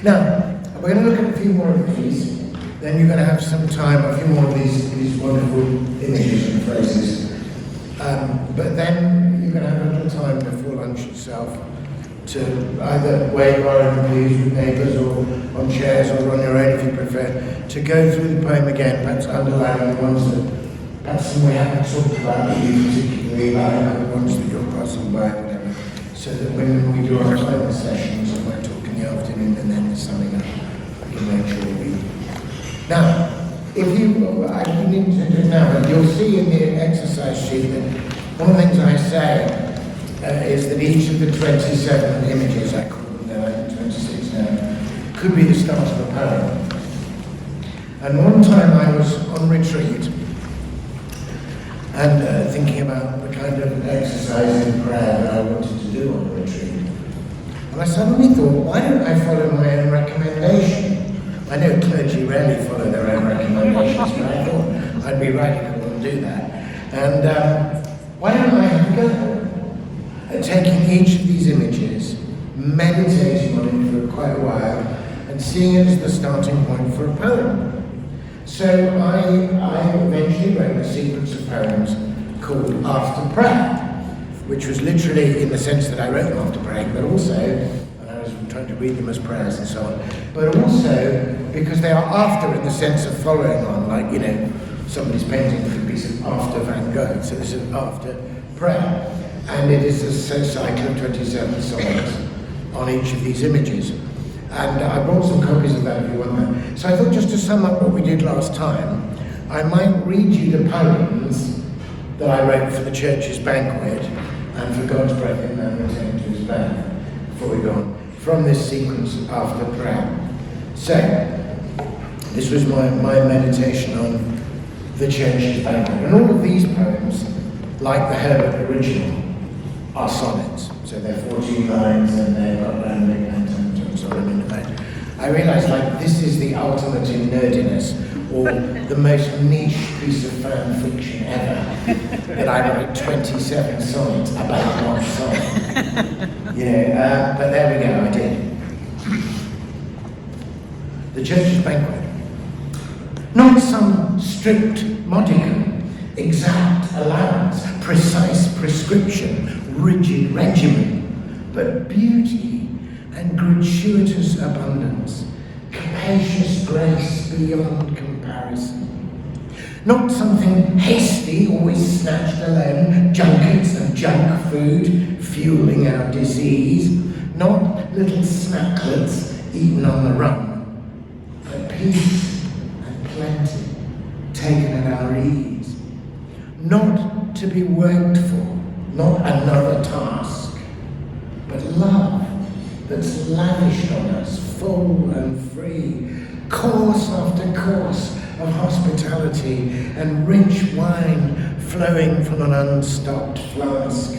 Now, we're going to look at a few more of these, then you're going to have some time, a few more of these wonderful images and phrases. But then you're going to have a little time before lunch itself to either wave our views with neighbours or on chairs or on your own if you prefer, to go through the poem again, perhaps underlining the ones that perhaps we haven't talked about that you particularly like, or the ones that you're passing by, or whatever, so that when we do our final sessions and we're talking in the afternoon and then summing up, we can make sure we... Now, if you, I need to do it now, but you'll see in the exercise sheet that one of the things I say is that each of the 27 images, I call them now, I think 26 now, could be the start of a poem. And one time I was on retreat and thinking about the kind of exercise in prayer that I wanted to do on the retreat. And I suddenly thought, why don't I follow my own recommendation? I know clergy rarely follow their own recommendations, but I thought I'd be radical and do that. And why don't I have a go at taking each of these images, meditating on it for quite a while, and seeing it as the starting point for a poem. So I eventually wrote a sequence of poems called After Prayer, which was literally in the sense that I wrote them after praying, but also, and I was trying to read them as prayers and so on, but also because they are after in the sense of following on, like, you know, somebody's painting could be some after Van Gogh, so this is after prayer. And it is a cycle of 27 songs on each of these images. And I brought some copies of that if you want that. So I thought, just to sum up what we did last time, I might read you the poems that I wrote for the church's banquet and for God's breath in man returned to his back before we go on, from this sequence after prayer. So, this was my meditation on the church's banquet. And all of these poems, like the Herbert original, are sonnets. So they're 14 lines and they've got rambling anthems and so on in that. I realised, like, this is the ultimate in nerdiness, or the most niche piece of fan fiction ever, that I wrote 27 sonnets about one song. You know, but there we go, I did. The church's banquet. Not some strict modicum, exact allowance, precise prescription, rigid regimen, but beauty and gratuitous abundance, capacious grace beyond comparison. Not something hasty, always snatched alone, junkets and junk food fueling our disease, not little snacklets eaten on the run, but peace and plenty taken at our ease. Not to be worked for, not another task, but love that's lavished on us, full and free, course after course of hospitality and rich wine flowing from an unstopped flask.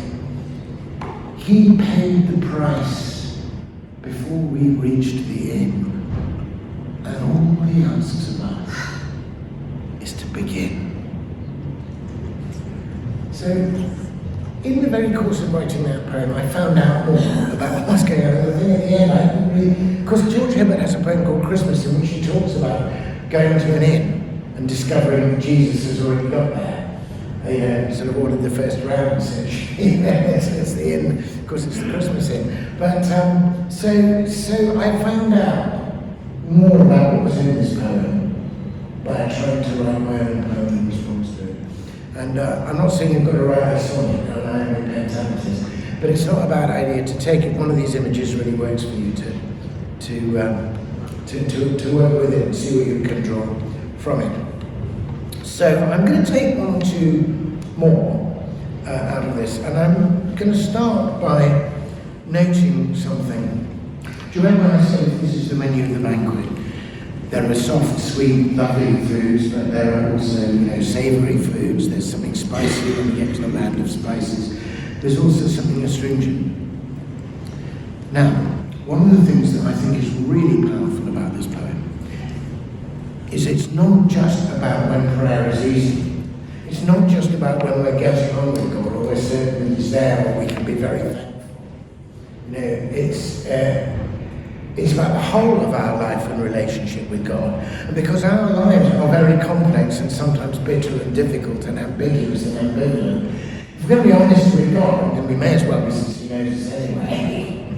He paid the price before we reached the inn, and all he asks of us is to begin. So, in the very course of writing that poem, I found out more about what's going on. The thing at the end, I didn't really... Of course, George Herbert has a poem called Christmas in which he talks about going to an inn and discovering Jesus has already got there. You know, sort of ordered the first round, essentially. It's the inn, of course, it's the Christmas inn. But, so I found out more about what was in this poem by trying to write my own poem in response to it. And I'm not saying you've got to write a sonnet, and I am a pentathlete, but it's not a bad idea to take it. One of these images really works for you to work with it and see what you can draw from it. So I'm going to take one or two more out of this, and I'm going to start by noting something. Do you remember when I said this is the menu of the banquet? There are soft, sweet, lovely foods, but there are also, you know, savoury foods. There's something spicy when we get to the land of spices. There's also something astringent. Now, one of the things that I think is really powerful about this poem is it's not just about when prayer is easy. It's not just about when we're getting on with God, or we're certain He's there, or we can be very thankful. You know, It's about the whole of our life and relationship with God. And because our lives are very complex and sometimes bitter and difficult and ambiguous and ambivalent, if we're going to be honest with God, then we may as well be, since He knows us anyway.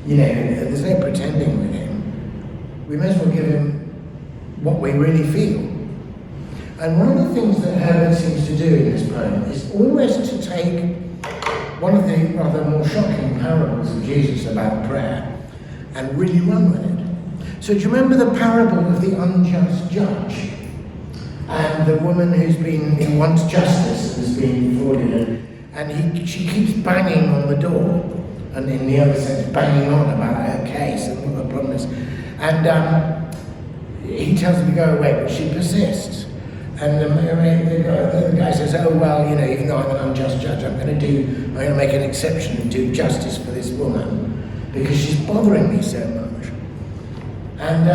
There's no pretending with Him. We may as well give Him what we really feel. And one of the things that Herbert seems to do in this poem is always to take one of the rather more shocking parables of Jesus about prayer and really run with it. So do you remember the parable of the unjust judge? And the woman who wants justice and has been defrauded, and she keeps banging on the door, and in the other sense banging on about her case and what the problem is. And he tells her to go away, but she persists. And the guy says, oh well, even though I'm an unjust judge, I'm going to make an exception and do justice for this woman because she's bothering me so much. And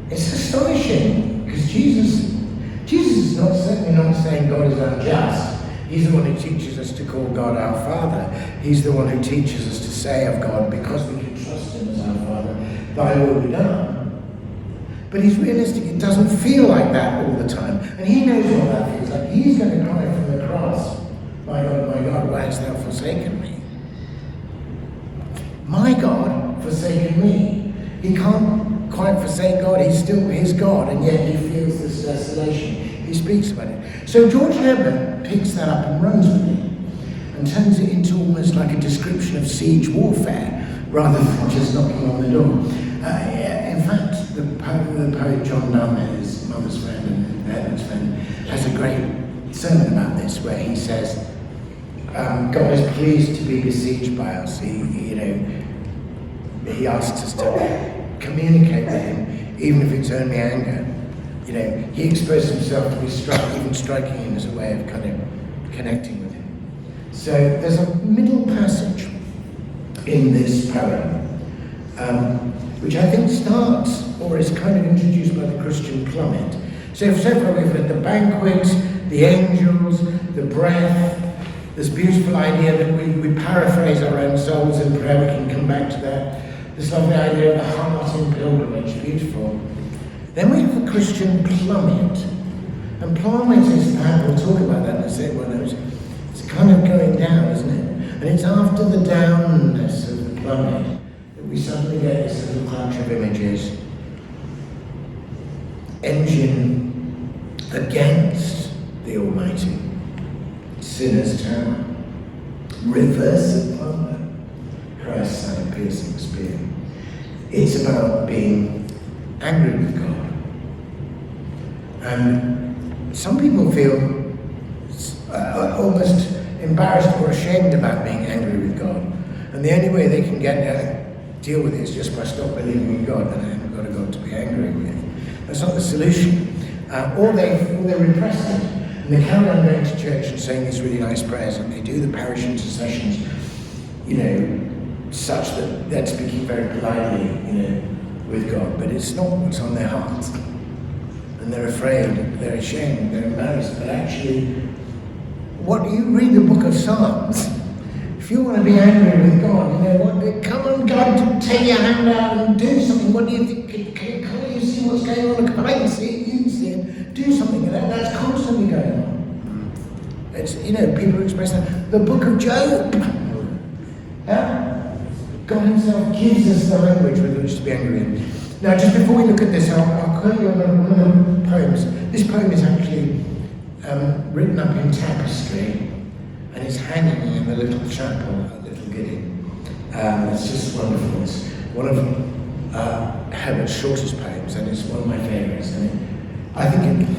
it's astonishing because Jesus is certainly not saying God is unjust. He's the one who teaches us to call God our Father. He's the one who teaches us to say of God, because we can trust Him as our Father, Thy will be done. But He's realistic. It doesn't feel like that all the time. And He knows what that feels like. He's going to cry from the cross, my God, why hast Thou forsaken me? My God forsaken me. He can't quite forsake God. He's still His God, and yet He feels this desolation. He speaks about it. So George Herbert picks that up and runs with it and turns it into almost like a description of siege warfare rather than just knocking on the door. In fact, the poet John Donne, his mother's friend and Herbert's friend, has a great sermon about this where he says, God is pleased to be besieged by us. He asks us to communicate with Him, even if it's only anger. He expressed Himself to be even striking Him as a way of kind of connecting with Him. So there's a middle passage in this poem, which I think starts or is kind of introduced by the Christian plummet. So far we've had the banquet, the angels, the breath, this beautiful idea that we paraphrase our own souls in prayer. We can come back to that. This lovely idea of the heart in pilgrimage, beautiful. Then we have the Christian plummet. And plummet is, we'll talk about that in a second, it's kind of going down, isn't it? And it's after the downness of the plummet that we suddenly get this little clutch of images. Engine against the Almighty. Sinner's tower. Reverse of plunder. Christ's side-piercing spear. It's about being angry with God. And some people feel almost embarrassed or ashamed about being angry with God. And the only way they can deal with it is just by stop believing in God, and they haven't got a God to be angry with. That's not the solution. Or they repress it. And they carry on going to church and saying these really nice prayers, and they do the parish intercessions, such that they're speaking very politely, with God, but it's not what's on their hearts. And they're afraid, they're ashamed, they're embarrassed. But actually, what you read the book of Psalms, if you want to be angry with God, come on, God, take your hand out and do something. What do you think? Can't you see what's going on? I can see it, you can see it. Do something. That's constantly going on. It's, people express that. The book of Job. God Himself gives us the language with which to be angry in. Now, just before we look at this, I'll quote you one of the poems. This poem is actually written up in tapestry, and it's hanging in the little chapel at Little Gidding. It's just wonderful. It's one of Herbert's shortest poems, and it's one of my favourites. And I think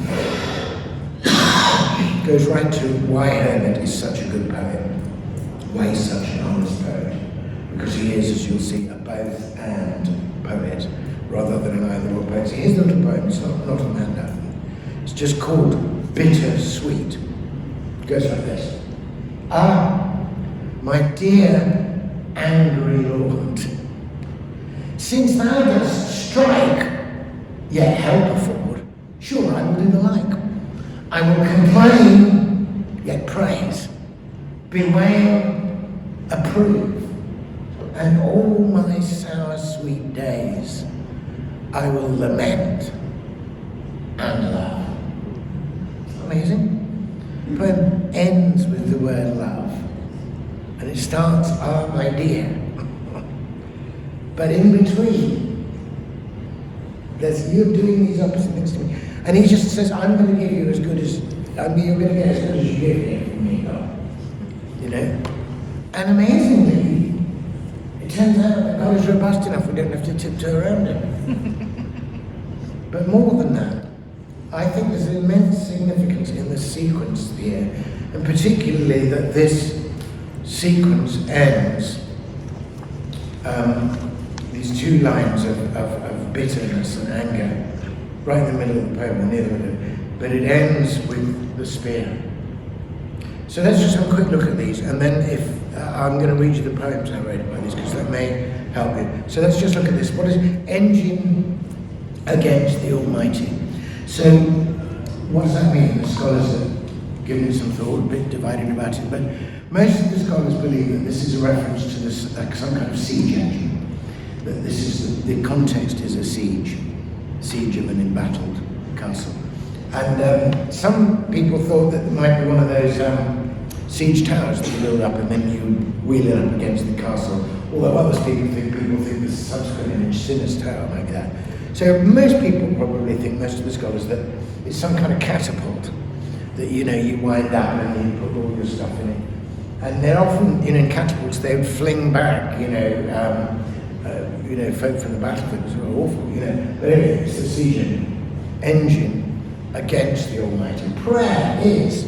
it goes right to why Herbert is such a good poet, why he's such an honest poet. Because he is, as you'll see, a both and poet, rather than an either or poet. So here's the little poem, it's not on handout. It's just called Bitter Sweet. It goes like this. Ah, my dear angry Lord, since thou dost strike, yet help afford, sure I will do the like. I will complain, yet praise, bewail, approve, and all all my sour sweet days I will lament and laugh. Amazing. The poem ends with the word love, and it starts, ah, my dear. But in between, you're doing these opposite things to me. And he just says, I'm going to give you as good as, you're going to get as good as you give here from me, God. You know? And amazingly, it turns out that God is robust enough, we don't have to tiptoe around him. But more than that, I think there's an immense significance in the sequence here, and particularly that this sequence ends, these two lines of bitterness and anger, right in the middle of the poem, or near the middle, but it ends with the spear. So let's just have a quick look at these, and then if I'm going to read you the poems I wrote about these, because that may help you. So let's just look at this. What is engine against the Almighty? So what does that mean? The scholars have given it some thought, a bit divided about it, but most of the scholars believe that this is a reference to this, some kind of siege engine. That this is the context is a siege of an embattled castle. And some people thought that it might be one of those siege towers that you build up and then you wheel it up against the castle. Although other people think the subsequent image, Sinner's Tower, might be that. So most people probably think, most of the scholars, that it's some kind of catapult that you wind up and you put all your stuff in it. And they're often, in catapults, they would fling back, folk from the battlefield. It was awful, But anyway, it's the siege engine against the Almighty. Prayer is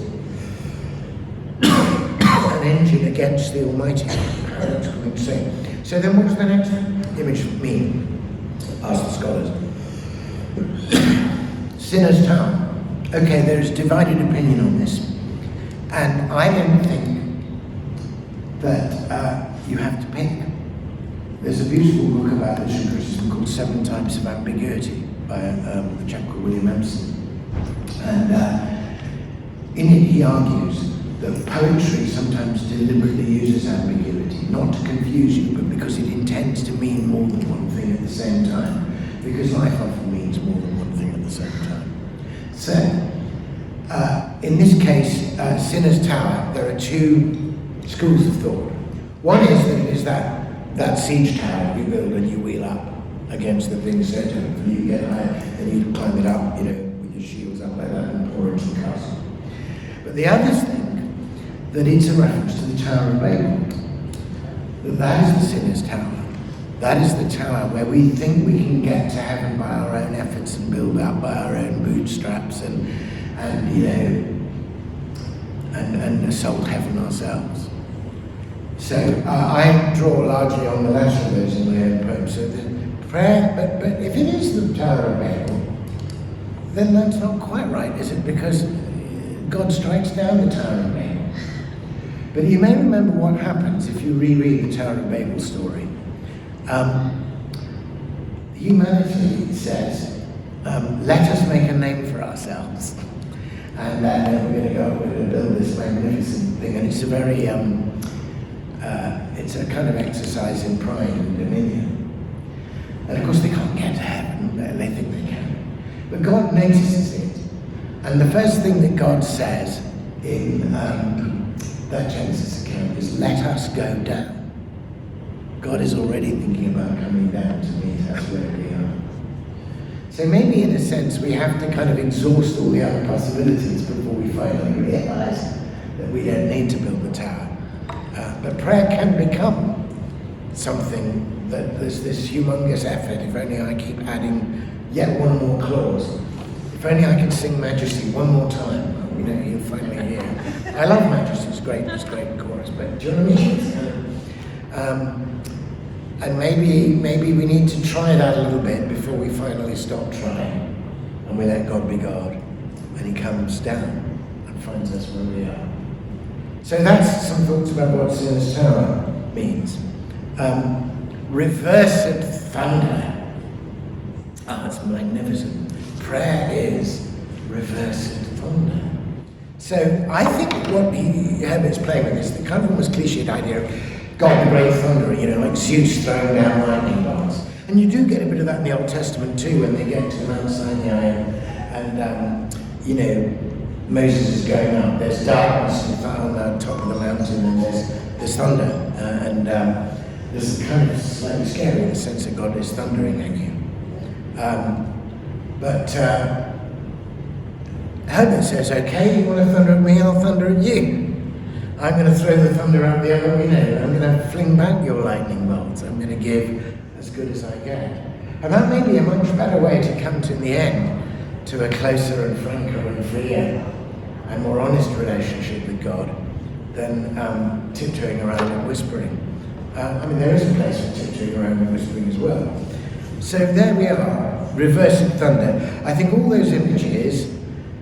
an engine against the Almighty. Paradoxical thing to say. So then what does the next image mean? Ask the scholars. Sinner's Tower. Okay, there's divided opinion on this. And I don't think that you have to pick. There's a beautiful book about literary criticism called 7 Types of Ambiguity by a chap called William Emerson. And in it he argues that poetry sometimes deliberately uses ambiguity, not to confuse you, but because it intends to mean more than one thing at the same time. Because life often means more than one thing at the same time. So, in this case, Sinner's Tower, there are two schools of thought. One is that it is that siege tower you build and you wheel up against the thing, so hopefully you get higher, and you climb it up, with your shields up like that and pour into the castle. But the others think that it's a reference to the Tower of Babel. That is the Sinner's Tower. That is the tower where we think we can get to heaven by our own efforts and build up by our own bootstraps and assault heaven ourselves. So I draw largely on the latter of those in my own poem. So the prayer, but if it is the Tower of Babel, then that's not quite right, is it? Because God strikes down the Tower of Babel. But you may remember what happens if you reread the Tower of Babel story. Humanity says, let us make a name for ourselves. And then we're going to build this magnificent thing. And it's a very, it's a kind of exercise in pride and dominion. And of course they can't get to heaven, they think they can. But God notices it. And the first thing that God says in that Genesis account is, let us go down. God is already thinking about coming down to meet us where we are. So maybe in a sense we have to kind of exhaust all the other possibilities before we finally realize that we don't need to build the tower. But prayer can become something that there's this humongous effort. If only I keep adding yet one more clause. If only I can sing Majesty one more time. You'll finally hear. I love Majesty, it's great chorus, but do you know what I mean? And maybe we need to try that a little bit before we finally stop trying and we let God be God and he comes down and finds us where we are. So that's some thoughts about what Sinner's Tower means. Reversed thunder. It's magnificent. Prayer is reversed thunder. So I think what Herbert's playing with is the kind of almost cliched idea of God the great thunderer, like Zeus throwing down lightning bolts. And you do get a bit of that in the Old Testament too, when they get to Mount Sinai and Moses is going up. There's darkness on the top of the mountain, and there's thunder, and this is kind of slightly scary in the sense that God is thundering at you. But Herbert says, okay, you want to thunder at me, I'll thunder at you. I'm going to throw the thunder out the other window. I'm going to fling back your lightning bolts. I'm going to give as good as I get. And that may be a much better way to come to, in the end, to a closer and franker and freer and more honest relationship with God than tiptoeing around and whispering. There is a place for tiptoeing around and whispering as well. So there we are, reversing thunder. I think all those images,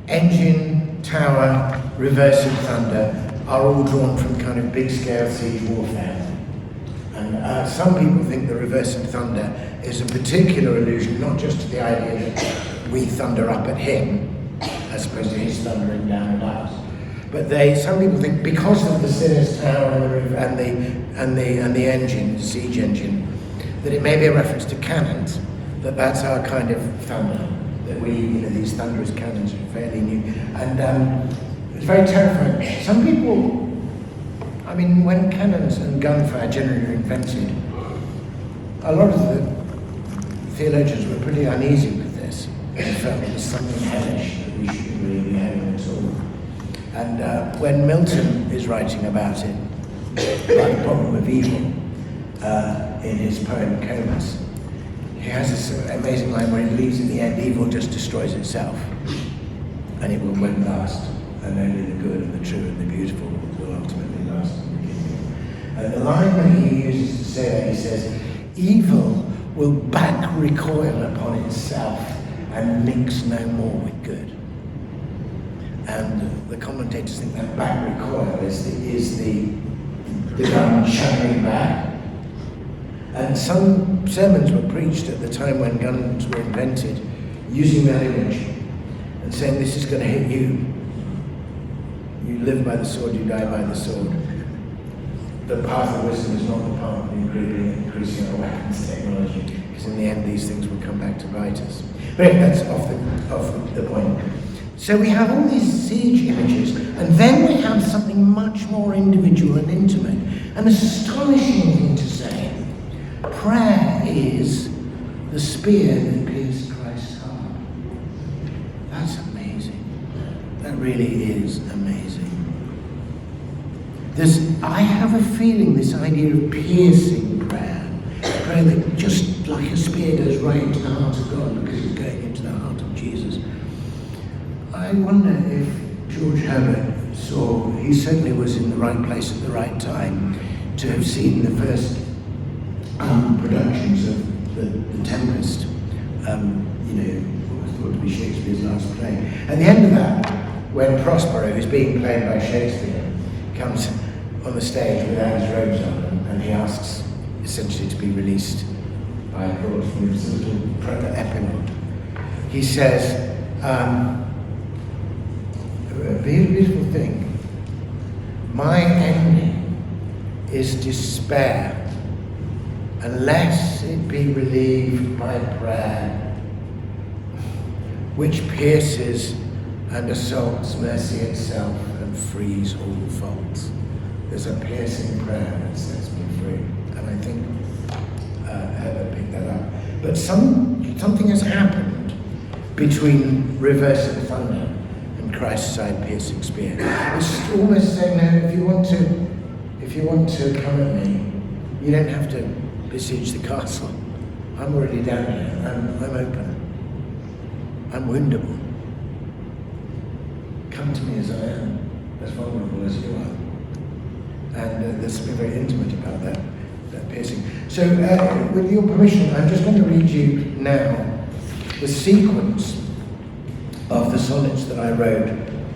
engine, tower, reversing thunder, are all drawn from kind of big-scale siege warfare. And some people think the reversing thunder is a particular allusion, not just to the idea that we thunder up at him, as opposed to his thundering down at us, but some people think because of the sinner's tower and the engine, the siege engine, that it may be a reference to cannons, that's our kind of thunder, that these thunderous cannons are fairly new. And it's very terrifying. Some people, when cannons and gunfire generally were invented, a lot of the theologians were pretty uneasy with this. They felt it was something hellish that we shouldn't really be having at all. And when Milton is writing about it, about the problem of evil, in his poem Comus, he has this amazing line where he believes in the end evil just destroys itself, and it won't last, and only the good and the true and the beautiful will ultimately last in the kingdom. And the line that he uses to say that, he says, evil will back recoil upon itself and mix no more with good. And the commentators think that back recoil is the gun chugging back. And some sermons were preached at the time when guns were invented, using that image and saying, this is going to hit you. You live by the sword, you die by the sword. The path of wisdom is not the path of increasing our weapons technology, because in the end these things will come back to bite us. But anyway, that's off the point. So we have all these siege images, and then we have something much more individual and intimate. An astonishing thing to say. Prayer is the spear that pierced Christ's heart. That's amazing. That really is amazing. I have a feeling this idea of piercing prayer that just like a spear goes right into the heart of God because it's going into the heart of Jesus. I wonder if George Herbert he certainly was in the right place at the right time to have seen the first productions of the Tempest, what was thought to be Shakespeare's last play. At the end of that, when Prospero, who's being played by Shakespeare, comes on the stage without his robes on, and he asks essentially to be released by applause from his little epilogue. He says, a beautiful thing, my ending is despair, unless it be relieved by prayer, which pierces and assaults mercy itself and frees all faults. There's a piercing prayer that sets me free, and I think Herbert picked that up. But something has happened between reversing thunder and Christ's side-piercing spear. It's almost saying, no, if you want to come at me, you don't have to besiege the castle. I'm already down here. I'm open. I'm woundable. Come to me as I am, as vulnerable as you are. And there's something very intimate about that piercing. So, with your permission, I'm just going to read you now the sequence of the sonnets that I wrote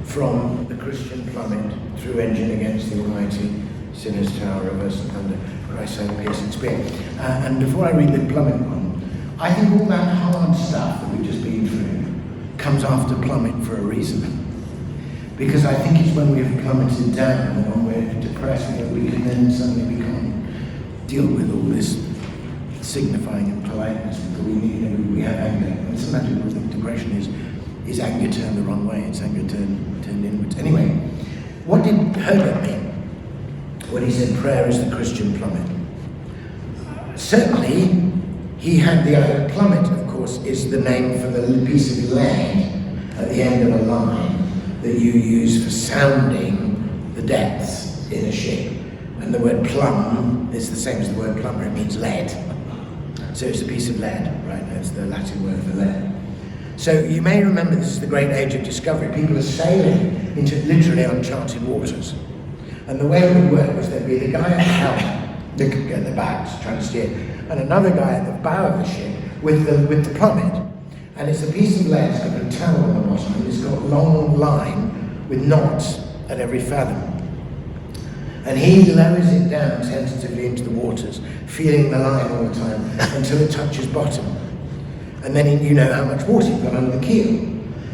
from the Christian plummet through engine against the Almighty, sinner's tower, reverse and thunder, Christ's side-piercing spear. And before I read the plummet one, I think all that hard stuff that we've just been through comes after plummet for a reason. Because I think it's when we've plummeted down, when we're depressed, that we can then suddenly become deal with all this signifying and politeness that we have anger. It's a matter of the question is anger turned the wrong way? It's anger turned inwards. Anyway, what did Herbert mean when he said prayer is the Christian plummet? Certainly, he had the idea. Plummet, of course, is the name for the piece of lead at the end of a line that you use for sounding the depths in a ship. And the word plumb is the same as the word plumber. It means lead. So it's a piece of lead, right? That's the Latin word for lead. So you may remember this is the great age of discovery. People are sailing into literally uncharted waters. And the way it would work was there'd be the guy at the helm, at the back, trying to steer, and another guy at the bow of the ship with the plummet. And it's a piece of lead, it's got a towel on the bottom, and it's got a long line with knots at every fathom. And he lowers it down tentatively into the waters, feeling the line all the time until it touches bottom. And then you know how much water you've got under the keel.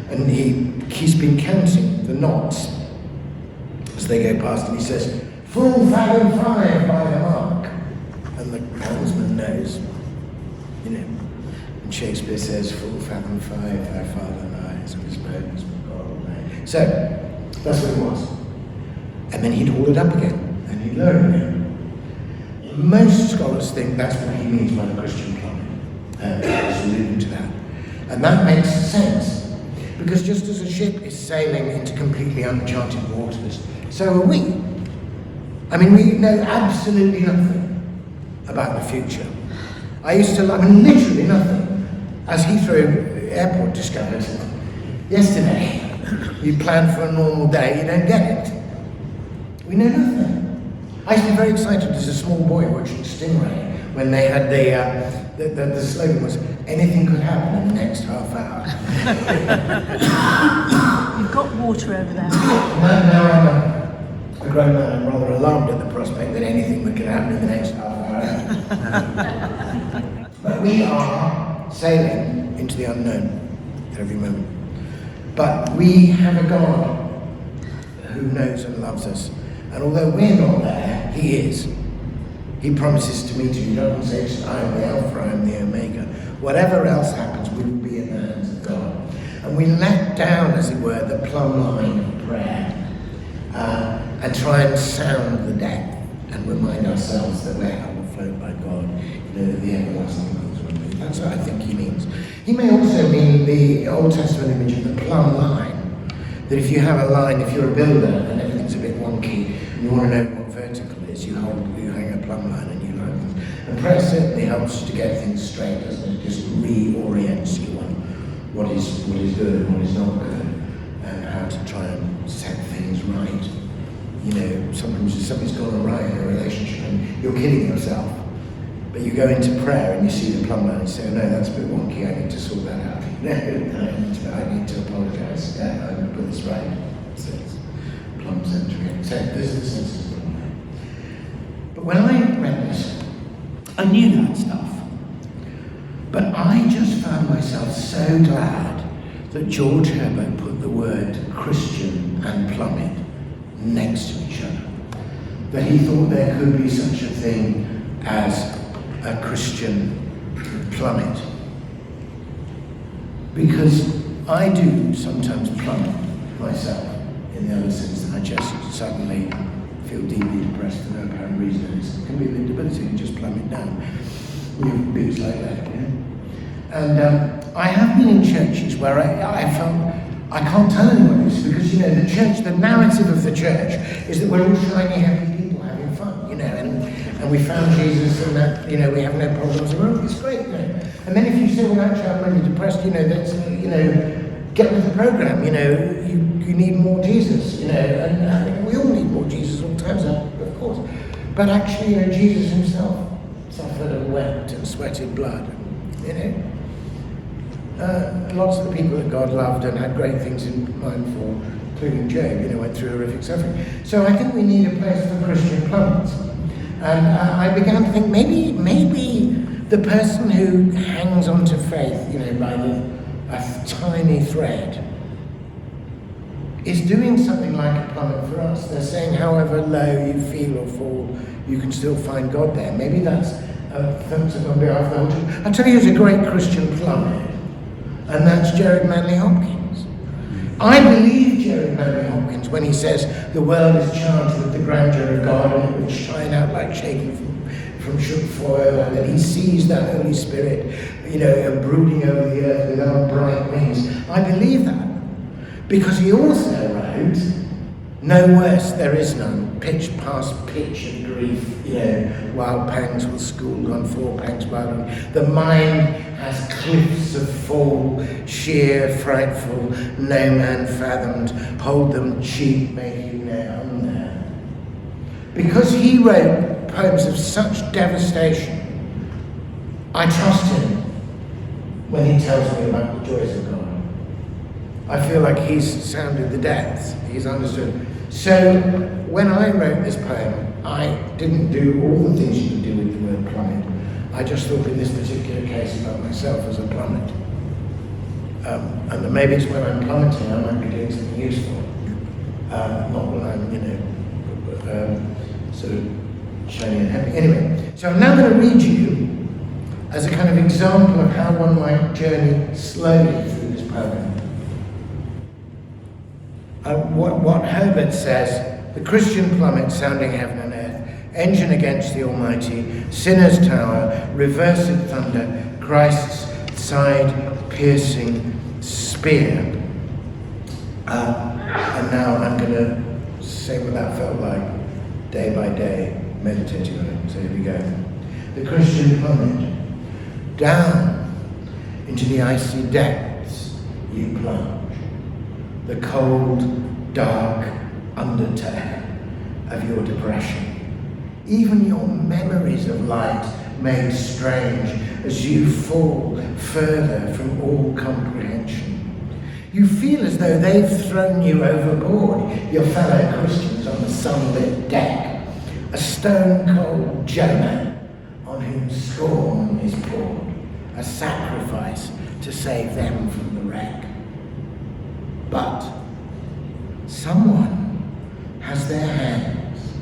And he's been counting the knots as they go past, and he says, "Full fathom 5 by the mark." And the helmsman knows, you know. And Shakespeare says, "Full fathom 5, thy father lies, and his bones will God away." So, that's what it was. And then he'd haul it up again, and he'd lower it again. Most scholars think that's what he means by the Christian plummet. He's alluding to that. And that makes sense, because just as a ship is sailing into completely uncharted waters, so are we. I mean, we know absolutely nothing about the future. Literally nothing. As Heathrow Airport discovered yesterday, you plan for a normal day, you don't get it. We know nothing. I used to be very excited as a small boy watching Stingray when they had the slogan was, "Anything could happen in the next half hour." You've got water over there. Now I'm a grown man, I'm rather alarmed at the prospect that anything that can happen in the next half hour. But we are sailing into the unknown at every moment. But we have a God who knows and loves us. And although we're not there, he is. He promises to meet you. He doesn't say, "I am the Alpha, I am the Omega." Whatever else happens, we will be in the hands of God. And we let down, as it were, the plumb line of prayer and try and sound the depth and remind ourselves that we're held afloat by God, you know, the everlasting ones. That's what I think he means. He may also mean the Old Testament image of the plumb line. That if you have a line, if you're a builder and everything's a bit wonky, and you want to know what vertical is, you hang a plumb line and you line things. And prayer certainly helps to get things straight, doesn't it? It just reorients you on what is good and what is not good, and how to try and set things right. You know, sometimes something's gone awry in a relationship and you're kidding yourself. But you go into prayer and you see the plumb line and say, "Oh no, that's a bit wonky, I need to sort that out. I need to apologise. I'm going to put this right." So it's plumb centric. So this is the sense of the plumb line. But when I read this, I knew that stuff. But I just found myself so glad that George Herbert put the word Christian and plummet next to each other. That he thought there could be such a thing as a Christian plummet. Because I do sometimes plummet myself, in the other sense that I just suddenly feel deeply depressed for no apparent reason. It can be a bit debilitating to just plummet down. We have bits like that, you know. And I have been in churches where I felt I can't tell anyone this, because, you know, the church, the narrative of the church is that we're all shiny, happy people having fun, you know, and we found Jesus, and that, you know, we have no problems, and it's great, you know. And then if you say, "Well, actually, I'm really depressed," you know, that's, you know, get with the program, you know, you need more Jesus, you know, and we all need more Jesus all the time, of course. But actually, you know, Jesus himself suffered and wept and sweated blood, you know. Lots of the people that God loved and had great things in mind for, including Job, you know, went through horrific suffering. So I think we need a place for Christian plummets. And I began to think maybe the person who hangs on to faith, you know, by a tiny thread, is doing something like a plummet for us. They're saying however low you feel or fall, you can still find God there. Maybe that's thanks on behalf of the whole church. I'll tell you who's a great Christian plummet, and that's Jared Manley Hopkins. I believe Jared Manley Hopkins when he says the world is charged with the grandeur of God and it will shine out like shaking from shook foil, and that he sees the Holy Spirit, brooding over the earth with our bright wings. I believe that because he also wrote, "No worse there is none, pitch past pitch of grief, wild pangs will school on 4 pangs bottom. The mind has cliffs of fall, sheer, frightful, no man fathomed, hold them cheap, making their own there." Because he wrote poems of such devastation, I trust him when he tells me about the joys of God. I feel like he's sounded the depths, he's understood. So when I wrote this poem, I didn't do all the things you can do with the word plummet. I just thought in this particular case about myself as a plummet. And that maybe it's when I'm plummeting, I might be doing something useful. Not when I'm, sort of shiny and happy. Anyway, so I'm now going to read you as a kind of example of how one might journey slowly through this poem. What Herbert says, the Christian plummet sounding heaven and earth, engine against the Almighty, sinner's tower, reversed thunder, Christ's side-piercing spear. And now I'm going to say what that felt like, day by day, meditating on it. So here we go. The Christian plummet. Down into the icy depths you plunge. The cold, dark undertow of your depression. Even your memories of light made strange as you fall further from all comprehension. You feel as though they've thrown you overboard, your fellow Christians on the sunlit deck, a stone-cold Jonah on whom scorn is poured, a sacrifice to save them from the wreck. But someone has their hands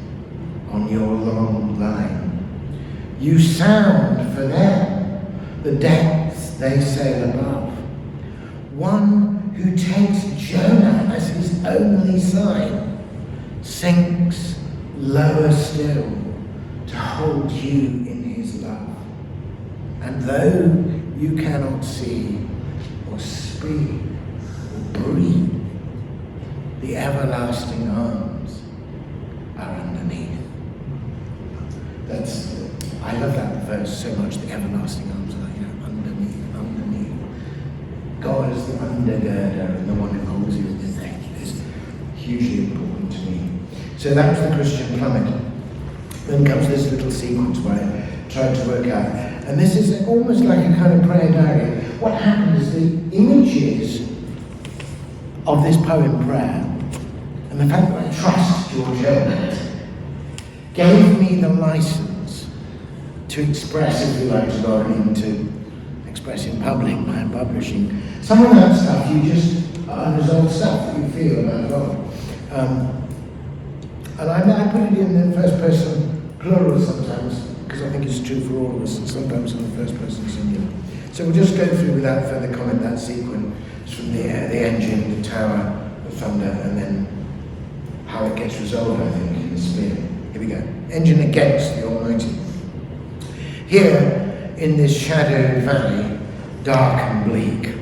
on your long line. You sound for them the depths they sail above. One who takes Jonah as his only sign sinks lower still to hold you in his love. And though you cannot see or speak or breathe, the everlasting arms are underneath. I love that verse so much, the everlasting arms are underneath. God is the undergirder and the one who holds you in his neck. It's hugely important to me. So that was the Christian plummet. Then comes this little sequence where I tried to work out. And this is almost like a kind of prayer diary. What happened is the images of this poem prayer and the fact that I trust George Herbert gave me the license to express, if you like, to God, and to express in public by publishing some of that stuff, unresolved stuff that you feel about God. And I put it in the first person plural sometimes, because I think it's true for all of us, and sometimes in the first person singular. So we'll just go through without further comment that sequence from the engine, the tower, the thunder, and then how it gets resolved, I think, in the spear. Here we go. Engine against the Almighty. Here, in this shadowed valley, dark and bleak,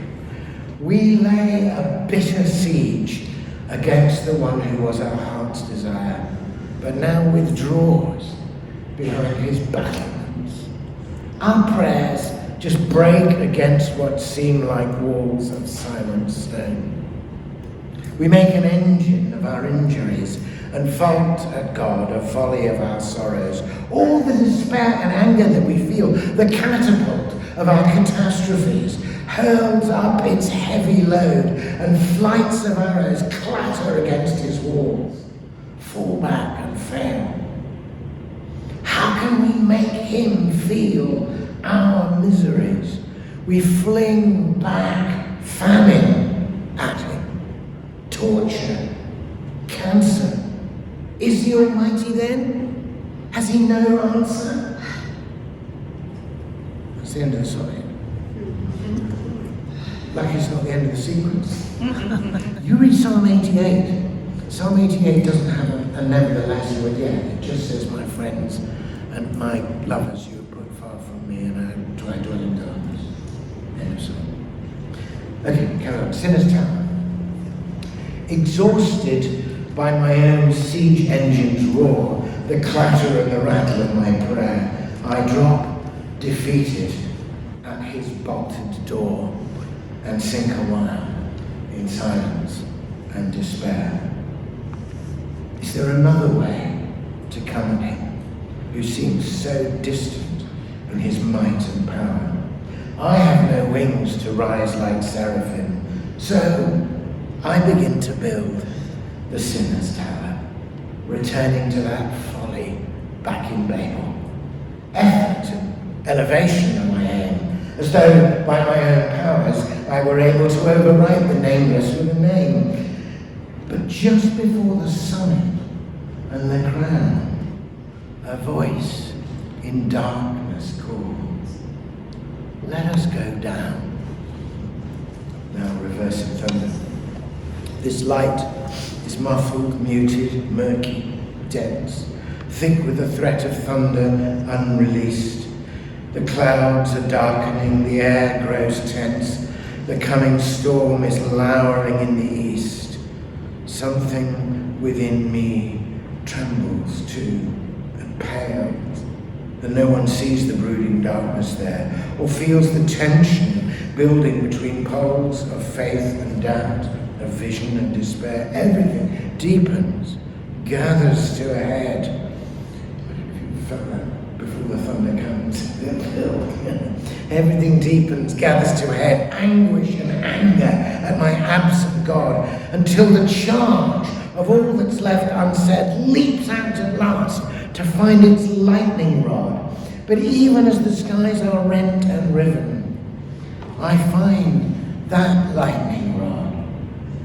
we lay a bitter siege against the one who was our heart's desire, but now withdraws behind his battlements. Our prayers just break against what seem like walls of silent stone. We make an engine of our injuries and fault at God a folly of our sorrows. All the despair and anger that we feel, the catapult of our catastrophes, hurls up its heavy load, and flights of arrows clatter against his walls, fall back and fail. How can we make him feel our miseries? We fling back famine at him, torture, cancer. Is the Almighty then? Has he no answer? That's the end of the sonnet. Like it's not the end of the sequence. You read Psalm 88. Psalm 88 doesn't have a nevertheless word yet. It just says, my friends and my lovers you have put far from me, and I dwell in darkness. End of song. Okay, carry on. Sinner's Tower. Exhausted by my own siege engine's roar, the clatter and the rattle of my prayer, I drop defeated at his bolted door and sink a while in silence and despair. Is there another way to come at him, who seems so distant in his might and power? I have no wings to rise like seraphim, so I begin to build the sinner's tower, returning to that folly back in Babel. Effort and elevation are my aim, as though by my own powers I were able to override the nameless with a name. But just before the summit and the crown, a voice in darkness calls, let us go down. Now reversing thunder. This light is muffled, muted, murky, dense, thick with the threat of thunder unreleased. The clouds are darkening, the air grows tense, the coming storm is lowering in the east. Something within me trembles too and pales, and no one sees the brooding darkness there, or feels the tension building between poles of faith and doubt, of vision and despair. Everything deepens, gathers to a head. I don't know if you felt that before the thunder comes. Everything deepens, gathers to a head, anguish and anger at my absent God, until the charge of all that's left unsaid leaps out at last to find its lightning rod. But even as the skies are rent and riven, I find that lightning rod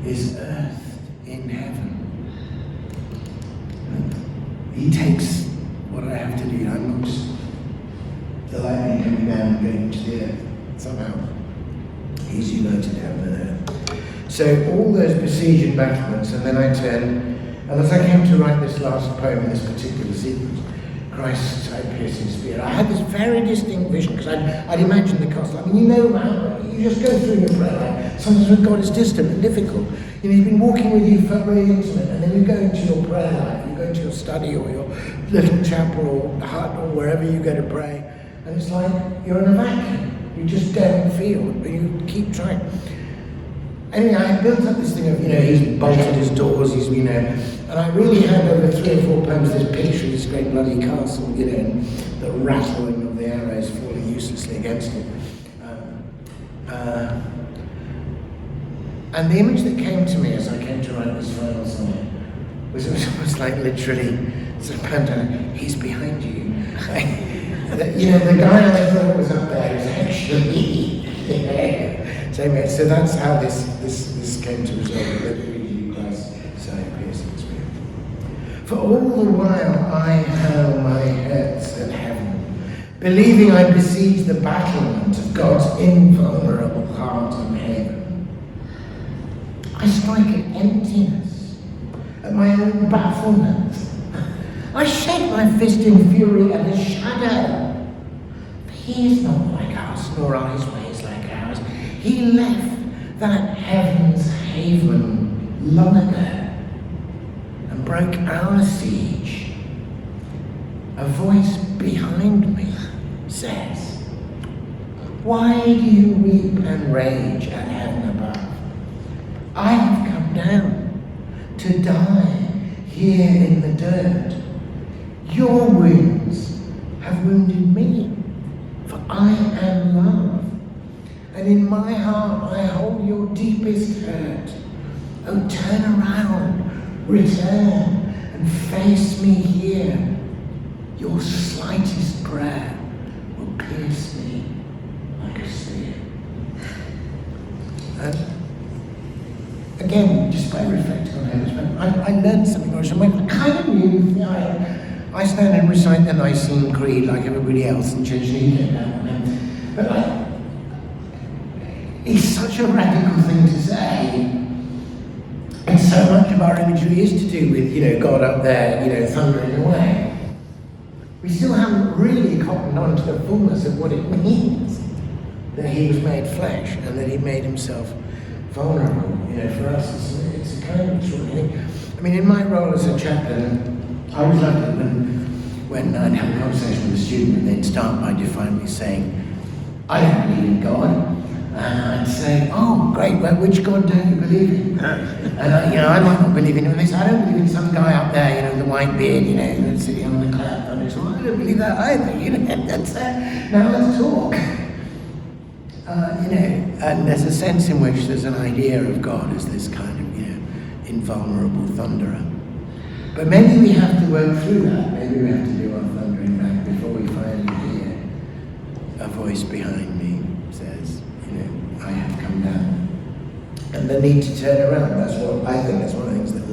is earth in heaven. He takes what I have to do. I'm not just the lightning coming down and going to the earth. Somehow, he's united heaven and earth. So all those besieged embattlements, and then I turn, and as I came to write this last poem in this particular sequence, Christ's side-piercing spear, I had this very distinct vision, because I'd imagined the cost. I mean, you know how you just go through your prayer life. Sometimes when God is distant and difficult, you know, he's been walking with you, felt very intimate, and then you go into your prayer life, you go into your study or your little chapel or hut or wherever you go to pray, and it's like you're in a vacuum. You just don't feel, but you keep trying. Anyway, I built up this thing of, you know, he's bolted his doors, he's, you know, and I really had over 3 or 4 poems this picture of this great bloody castle, you know, and the rattling of the arrows falling uselessly against it. And the image that came to me as I came to write this final sonnet was it was almost like literally, sort of pantomime, he's behind you. You know, the guy I thought was up there is actually so that's how this came to resolve. Let me read you Christ's side-piercing spear. For all the while I held my heads at heaven, believing I besieged the battlement of God's invulnerable heart and haven. I strike at emptiness, at my own bafflement. I shake my fist in fury at the shadow. For he is not like us, nor are his ways like ours. He left that heaven's haven long ago and broke our siege. A voice behind me says, why do you weep and rage at heaven above? I have come down to die here in the dirt. Your wounds have wounded me, for I am love. And in my heart I hold your deepest hurt. Oh, turn around, return, and face me here. Your slightest prayer will pierce me like a spear. And again, just by reflecting on Helen's prayer, I learned something. I kind of knew I stand and recite the Nicene Creed like everybody else in church, but like, it's such a radical thing to say. And so much of our imagery is to do with, God up there, thundering away. We still haven't really cottoned on to the fullness of what it means that he was made flesh and that he made himself vulnerable. For us, it's a kind of extraordinary thing. I mean, in my role as a chaplain, I always loved it when I'd have a conversation with a student and they'd start by defiantly saying, I don't believe in God. And I'd say, oh, great, well, which God don't you believe in? And I might not believe in him. And they say, I don't believe in some guy up there, with the white beard, that's sitting on the cloud. And I say, well, I don't believe that either, That's now let's talk. And there's a sense in which there's an idea of God as this kind of, invulnerable thunderer. But maybe we have to work through that. Maybe we have to do our thundering back before we finally hear a voice behind me says, I have come down. And the need to turn around, that's what I think that's one of the things that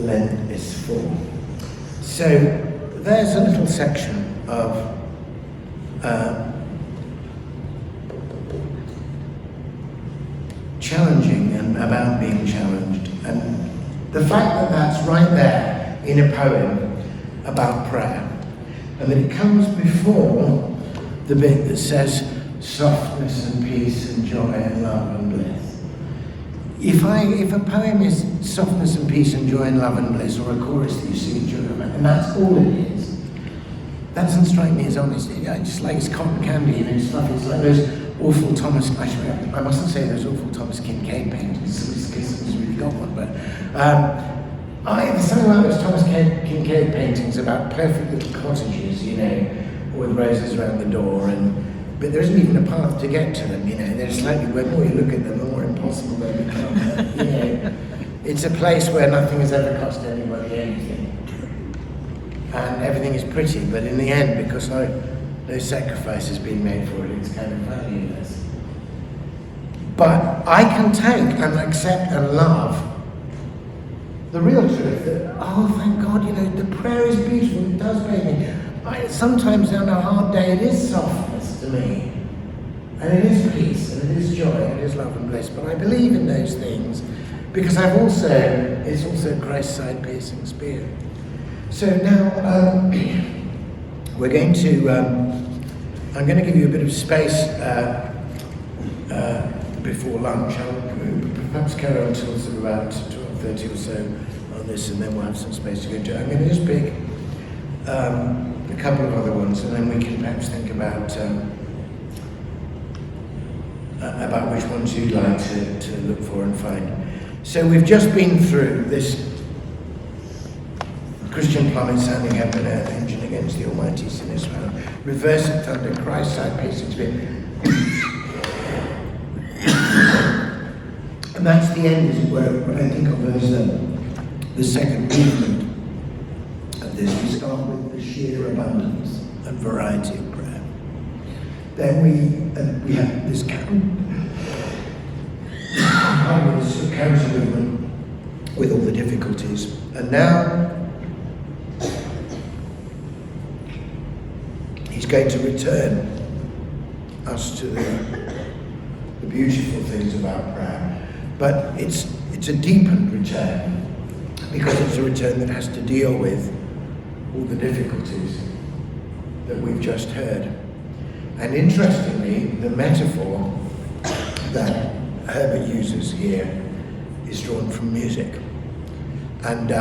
Lent is for. So there's a little section of challenging and about being challenged. And the fact that that's right there in a poem about prayer, and that it comes before the bit that says softness and peace and joy and love and bliss. If a poem is softness and peace and joy and love and bliss, or a chorus that you sing during and that's all it is, that doesn't strike me as honest. Just like it's cotton candy and stuff. It's like those awful I mustn't say those awful Thomas Kincaid paintings, because someone's really got one, but there's something like those Thomas Kincaid paintings about perfect little cottages, with roses around the door, but there isn't even a path to get to them, They're slightly, the more you look at them, the more impossible they become. It's a place where nothing has ever cost anybody anything. And everything is pretty, but in the end, because no sacrifice has been made for it, it's kind of valueless. But I can take and accept and love the real truth that, thank God, the prayer is beautiful, it does pay me. Sometimes on a hard day, it is softness to me. And it is peace, and it is joy, and it is love and bliss. But I believe in those things because it's also Christ's side-piercing spear. So now, we're going to, I'm going to give you a bit of space before lunch. I'll perhaps carry on until sort of about 12:30 or so on this, and then we'll have some space to go into. I'm going to just pick a couple of other ones, and then we can perhaps think about which ones you'd like to look for and find. So we've just been through this Christian plummet sounding heaven and earth, engine against the almighty sin Israel, reversing thunder, Christ side-piercing spear. And that's the end, as it were, when I think of as the second movement of this. We start with the sheer abundance and variety of prayer. Then we have this counter movement with all the difficulties. And now he's going to return us to the beautiful things about prayer. But it's a deepened return, because it's a return that has to deal with all the difficulties that we've just heard. And interestingly, the metaphor that Herbert uses here is drawn from music. And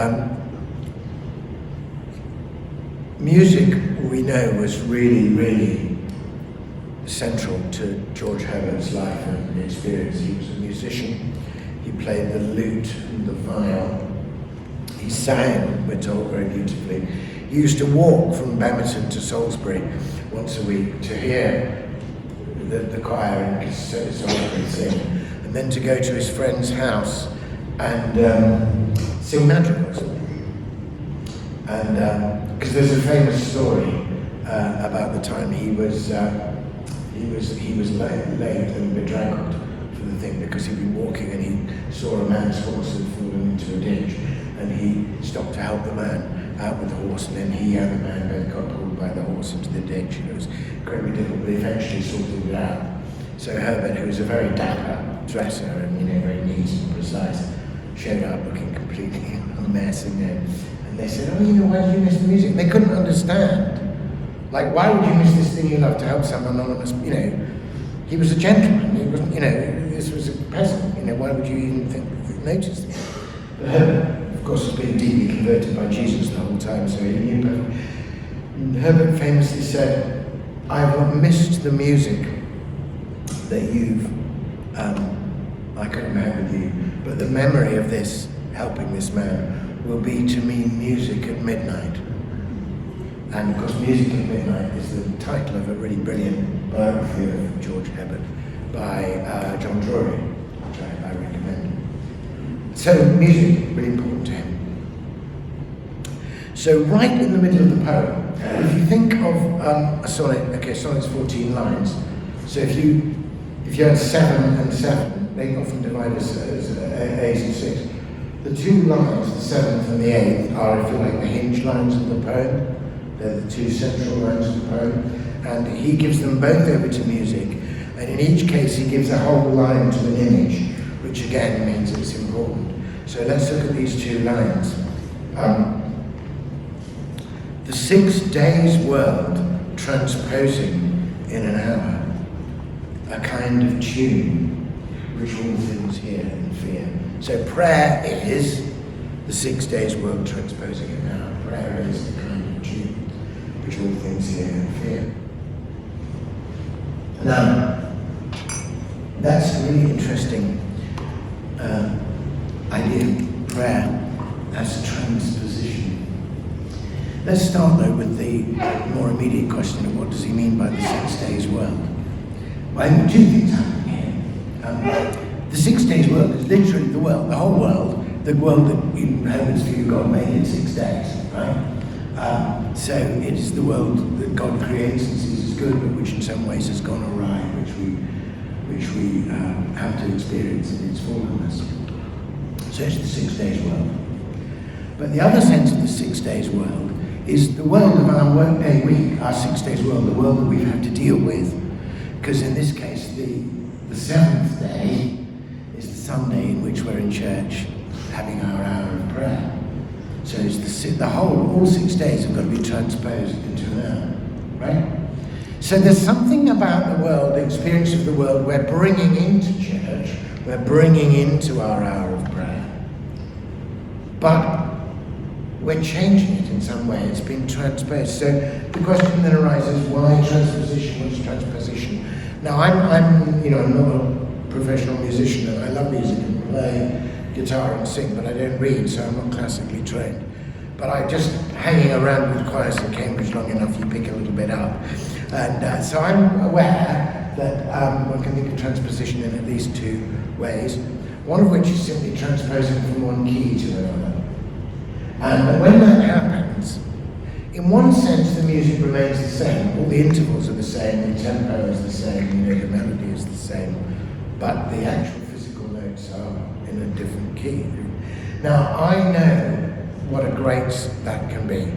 music, we know, was really, really central to George Herbert's life and experience. He was a musician. He played the lute and the viol. He sang, we're told, very beautifully. He used to walk from Bemerton to Salisbury once a week to hear the choir in Salisbury sing, and then to go to his friend's house and sing madrigals. And because there's a famous story about the time he was late and bedraggled for the thing, because he'd been walking and he saw a man's horse had fallen into a ditch, and he stopped to help the man, out with the horse, and then he and the man both got pulled by the horse into the ditch, and it was incredibly difficult, but eventually sorted it out. So Herbert, who was a very dapper dresser and very neat and precise, showed up looking completely a mess, and they said, "Oh, why did you miss the music?" And they couldn't understand. Like, why would you miss this thing you love to help some anonymous, he was a gentleman, he wasn't, this was a peasant, why would you even notice this? But Herbert, of course, has been deeply converted by Jesus the whole time, so he knew better. And Herbert famously said, "I have not missed the music that you've, I couldn't have with you, but the memory of this, helping this man, will be to me music at midnight." And of course, Music at Midnight is the title of a really brilliant biography of George Herbert by John Drury, which I recommend. So music, really important to him. So right in the middle of the poem, if you think of a sonnet, sonnet's 14 lines. So if you had 7 and 7, they often divide as 8 and 6. The 2 lines, the 7th and the 8th, are, if you like, the hinge lines of the poem. They're the 2 central lines of the poem, and he gives them both over to music, and in each case he gives a whole line to an image, which again means it's important. So let's look at these 2 lines. The 6 days world transposing in an hour, a kind of tune, which all things hear and fear. So prayer is the 6 days world transposing in an hour. Prayer is the kind of tune which all things hear and fear. Now, that's a really interesting idea, prayer as transposition. Let's start though with the more immediate question of what does he mean by the 6 days world? Well, I think 2 things happen here. The 6 days world is literally the world, the whole world, the world that in Herbert's view God made in 6 days, right? So it is the world that God creates and sees as good, but which in some ways has gone awry, which we have to experience in its fallenness. So it's the 6 days world. But the other sense of the 6 days world is the world of our workday week, our 6 days world, the world that we've had to deal with. Because in this case, the 7th day is the Sunday in which we're in church having our hour of prayer. So it's all 6 days have got to be transposed into an hour, right? So there's something about the world, the experience of the world, we're bringing into church, we're bringing into our hour of prayer. But we're changing it in some way, it's been transposed. So the question then arises, why transposition? What's transposition? Now I'm not a professional musician, and I love music and play guitar and sing, but I don't read, so I'm not classically trained. But I just hanging around with choirs in Cambridge long enough, you pick a little bit up. And so I'm aware that one can think of transposition in at least 2 ways, one of which is simply transposing from one key to another. But when that happens, in one sense the music remains the same, all the intervals are the same, the tempo is the same, the melody is the same, but the actual physical notes are in a different key. Now I know what a great that can be.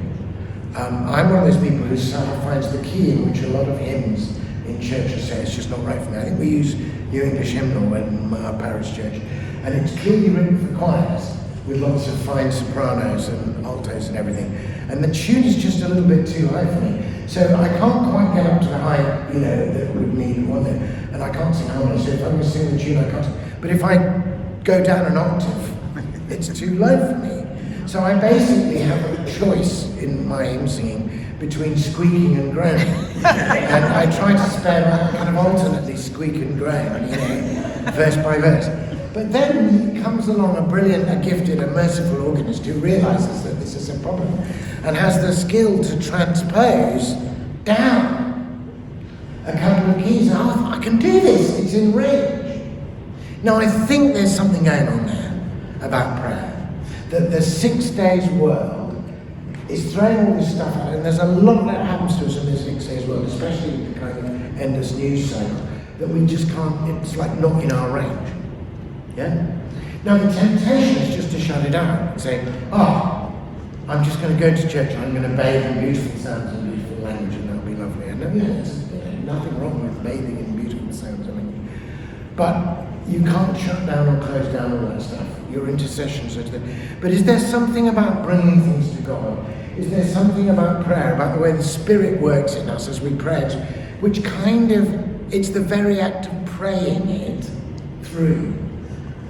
I'm one of those people who finds the key in which a lot of hymns in churches say it's just not right for me. I think we use New English Hymnal in our parish church, and it's clearly written for choirs with lots of fine sopranos and altos and everything. And the tune is just a little bit too high for me. So I can't quite get up to the height, that would need one there. And I can't sing harmony, so if I'm going to sing the tune, I can't. But if I go down an octave, it's too low for me. So I basically have a choice in my hymn singing between squeaking and groaning. And I try to spare kind of alternately squeak and groan, verse by verse. But then comes along a brilliant, a gifted, a merciful organist who realizes that this is a problem and has the skill to transpose down a couple of keys. Oh, I can do this, it's in range. Now I think there's something going on there about prayer. That the 6 days world is throwing all this stuff out, and there's a lot that happens to us in this 6 days world, especially with the kind of endless news cycle, that we just can't, it's like not in our range. Yeah? Now the temptation is just to shut it out and say, I'm just going to go to church and I'm going to bathe in beautiful sounds and beautiful language and that'll be lovely. And there's nothing wrong with bathing in beautiful sounds and language. But you can't shut down or close down all that stuff. Your intercessions are there. But is there something about bringing things to God? Is there something about prayer, about the way the Spirit works in us as we pray, which kind of, it's the very act of praying it through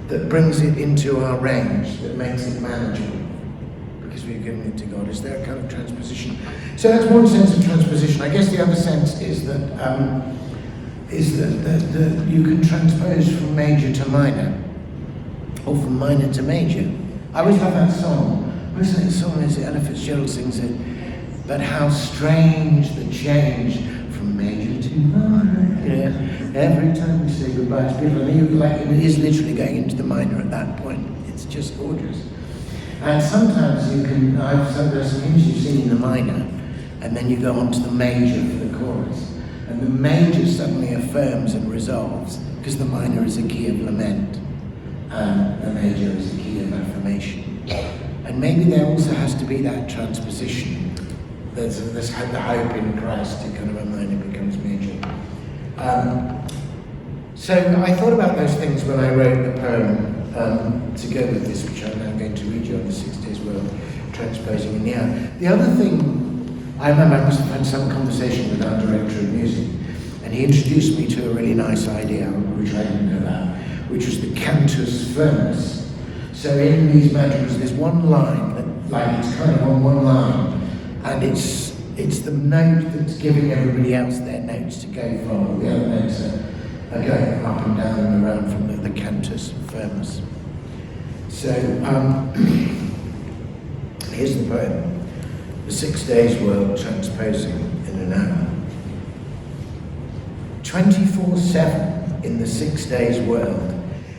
that brings it into our range, that makes it manageable, because we've given it to God. Is there a kind of transposition? So that's one sense of transposition. I guess the other sense is that you can transpose from major to minor, or from minor to major. I always love that song. What is that song? Is it Ella Fitzgerald sings it? But how strange the change from major to minor. Yeah. Every time we say goodbye, it's beautiful. And it is literally going into the minor at that point. It's just gorgeous. And sometimes you can, there's some hymns you sing in the minor, and then you go on to the major for the chorus. And the major suddenly affirms and resolves, because the minor is a key of lament, and the major is a key of affirmation. And maybe there also has to be that transposition. There's the hope in Christ, it kind of a minor becomes major. So I thought about those things when I wrote the poem to go with this, which I'm now going to read you on the 6 Days World, transposing in the hour. The other thing, I remember I must have had some conversation with our director of music, and he introduced me to a really nice idea, which I didn't know about, which was the cantus firmus. So in these madrigals, there's one line that, like, it's kind of on one line, and it's the note that's giving everybody else their notes to go from. All the other notes are going up and down and around from the cantus firmus. So here's the poem: the 6 Days World, transposing in an hour. 24/7 in the 6 days world,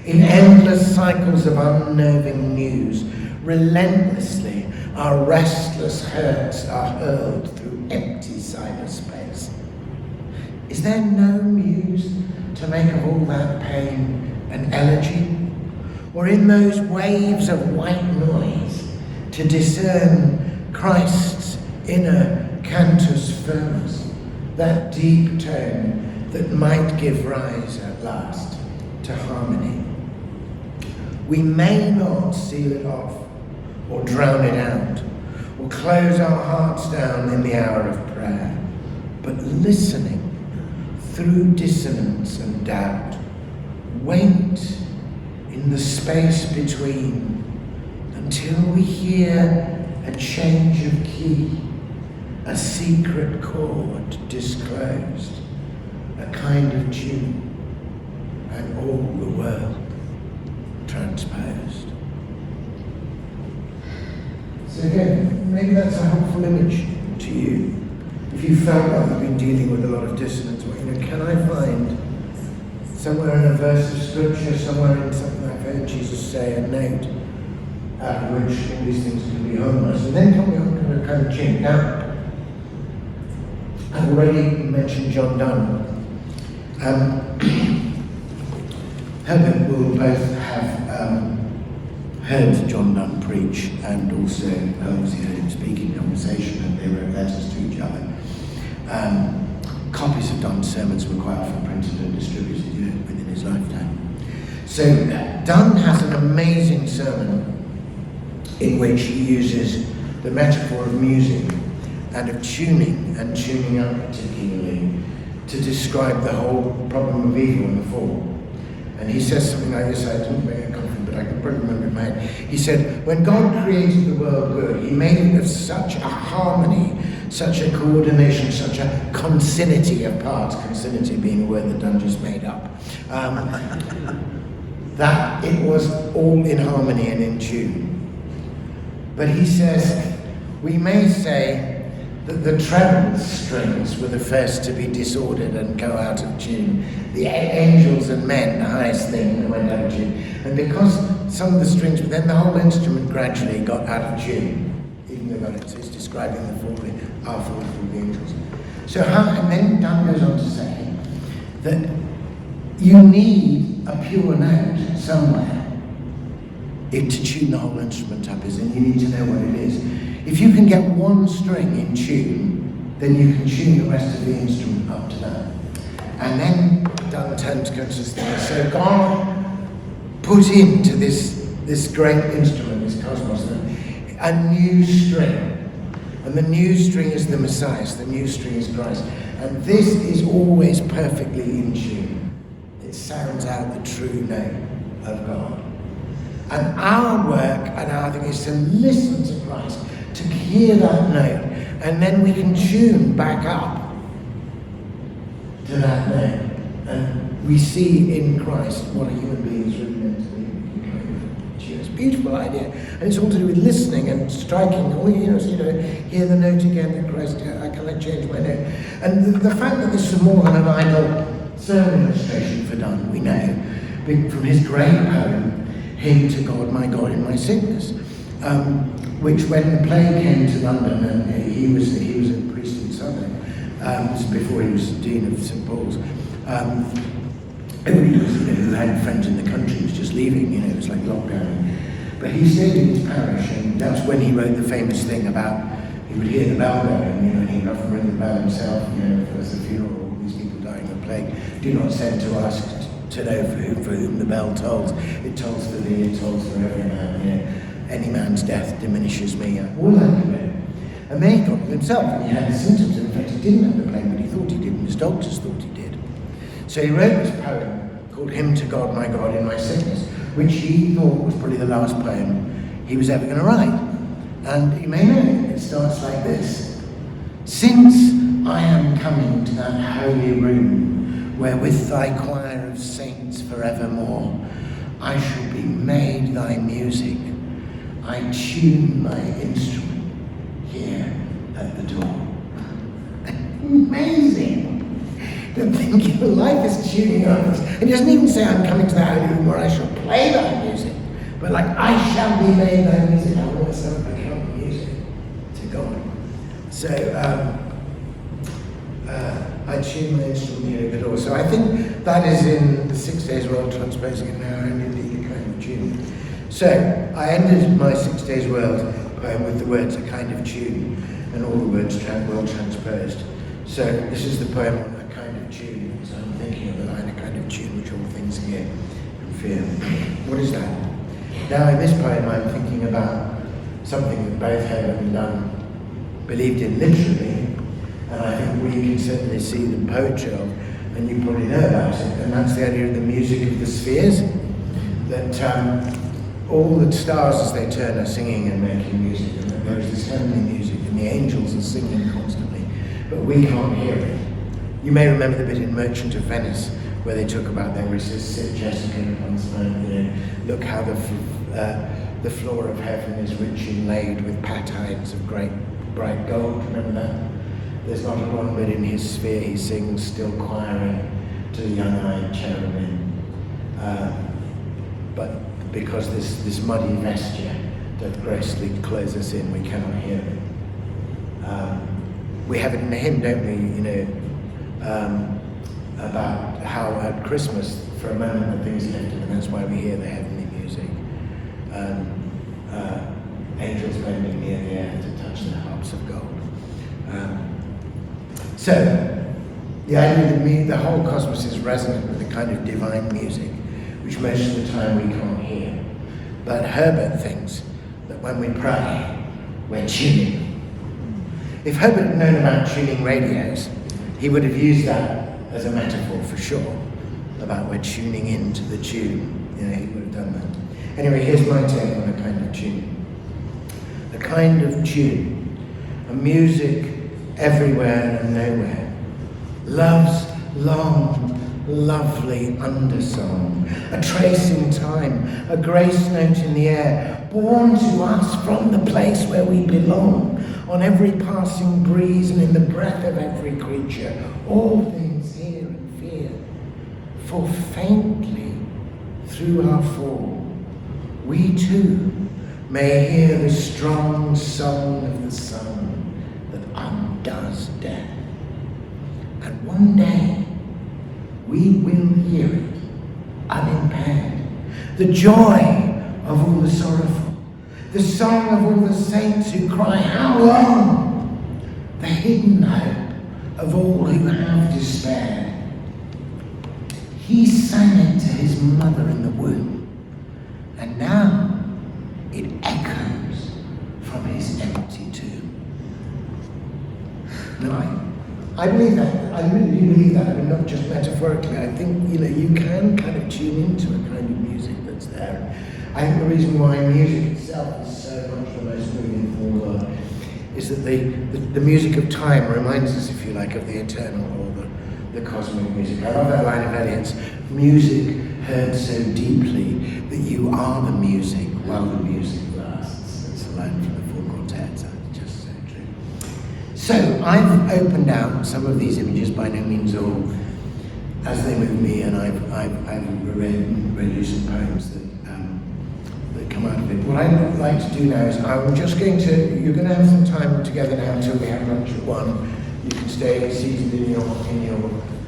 in endless cycles of unnerving news, relentlessly our restless hurts are hurled through empty cyberspace. Is there no muse to make of all that pain an elegy? Or in those waves of white noise to discern Christ's inner cantus firmus, that deep tone that might give rise at last to harmony? We may not seal it off, or drown it out, or close our hearts down in the hour of prayer, but listening through dissonance and doubt, wait in the space between until we hear a change of key, a secret chord disclosed, a kind of tune, and all the world transposed. So again, maybe that's a helpful image to you. If you felt like you've been dealing with a lot of dissonance, well, can I find somewhere in a verse of scripture, somewhere in something I've heard Jesus say, a note out of which all these things can be harmonized, and then come on to a kind of tune. Now, I've already mentioned John Donne. Herbert will both have heard John Donne preach, and also obviously heard him speak in conversation, and they wrote letters to each other. Copies of Donne's sermons were quite often printed and distributed within his lifetime. So Donne has an amazing sermon in which he uses the metaphor of music and of tuning, and tuning up particularly, to describe the whole problem of evil and the fall. And he says something like this, I didn't make a copy, but I can probably remember it in my head. He said, when God created the world good, he made it of such a harmony, such a coordination, such a consinity of parts, consinity being a word that Donne just made up, that it was all in harmony and in tune. But he says, we may say that the treble strings were the first to be disordered and go out of tune. The angels and men, the highest thing, that went out of tune. And because some of the strings, but then the whole instrument gradually got out of tune, even though it's describing the falling, our fall from the angels. So and then Donne goes on to say that you need a pure note somewhere to tune the whole instrument up, and you need to know what it is. If you can get one string in tune, then you can tune the rest of the instrument up to that. And then done terms consciousness. So God put into this great instrument, this cosmos, a new string. And the new string is the Messiah, the new string is Christ. And this is always perfectly in tune. It sounds out the true note of God. And our work and our thing is to listen to Christ, to hear that note, and then we can tune back up to that note. And we see in Christ what a human being is really meant to be. It's a beautiful idea. And it's all to do with listening and striking. Hear the note again that Christ, I cannot change my note. And the fact that this is more than an idle sermon illustration for Donne, we know, from his great poem, Hymn to God, in my sickness, which when the plague came to London, and he was a priest in Southwark, this is before he was Dean of St Paul's, everybody who had friends in the country was just leaving, it was like lockdown. But he stayed in his parish, and that's when he wrote the famous thing about, he would hear the bell going, and he'd often ring the bell himself, if there was a funeral, all these people dying of plague. Do not send to ask to know for whom the bell tolls. It tolls for thee, it tolls for every man. Any man's death diminishes me. All that he wrote. And then he got it himself, and he had the symptoms. In fact, he didn't have the plague, but he thought he did, and his doctors thought he did. So he wrote this poem called Hymn to God, in my sickness, which he thought was probably the last poem he was ever going to write. And you may know it starts like this. Since I am coming to that holy room, where with thy choir of saints forevermore, I shall be made thy music, I tune my instrument here at the door. Amazing! To think your life is tuning up. It doesn't even say I'm coming to the holy room where I shall play thy music, but like I shall be made thy music. I want to become music to God. So I tune my instrument here at the door. So I think that is in the 6 Days World, transposing it now, and indeed a kind of tune. So I ended my 6 Days World poem with the words a kind of tune, and all the words well transposed. So this is the poem on a kind of tune. So I'm thinking of the line, a kind of tune which all things hear and fear. What is that? Now in this poem I'm thinking about something that both Herbert and Donne believed in literally, and I think we can certainly see the poetry of, and you probably know about it, and that's the idea of the music of the spheres, that all the stars as they turn are singing and making music, and that there is this heavenly music, and the angels are singing constantly, but we can't hear it. You may remember the bit in Merchant of Venice where they talk about there, where it says, sit Jessica upon stone, look how the floor of heaven is rich inlaid with patines of great bright gold. Remember that? There's not a one bit in his sphere he sings, still choiring to the young-eyed cherubim. But because this muddy vesture that grossly clothes us in, we cannot hear it. We have it in the hymn, don't we? About how at Christmas, for a moment, the things lifted, and that's why we hear the heavenly music. Angels bending near the air to touch the harps of gold. So, the idea that the whole cosmos is resonant with a kind of divine music, which most of the time we can't hear. But Herbert thinks that when we pray, we're tuning. If Herbert had known about tuning radios, he would have used that as a metaphor for sure, about we're tuning into the tune. He would have done that. Anyway, here's my take on a kind of tune. A kind of tune, a music everywhere and nowhere. Love's long, lovely undersong, a trace in time, a grace note in the air, born to us from the place where we belong, on every passing breeze and in the breath of every creature, all things hear and fear. For faintly through our fall, we too may hear the strong song of the sun that undoes death. And one day, we will hear it unimpaired. The joy of all the sorrowful, the song of all the saints who cry, how long? The hidden hope of all who have despaired. He sang it to his mother in the womb, and now it echoes from his empty tomb. No, I believe that. I really do believe that. I mean, not just metaphorically. I think, you can kind of tune into a kind of music that's there. I think the reason why music itself is so much the most moving form in the world is that the music of time reminds us, if you like, of the eternal or the cosmic music. I love that line of Eliot's, music heard so deeply that you are the music while the music lasts. That's a line from the Four Quartets. That's just so true. So I've opened out some of these images, by no means all, as they move me, and I've read you some poems that come out of it. What I'd like to do now is you're going to have some time together now until we have lunch at 1. You can stay seated in your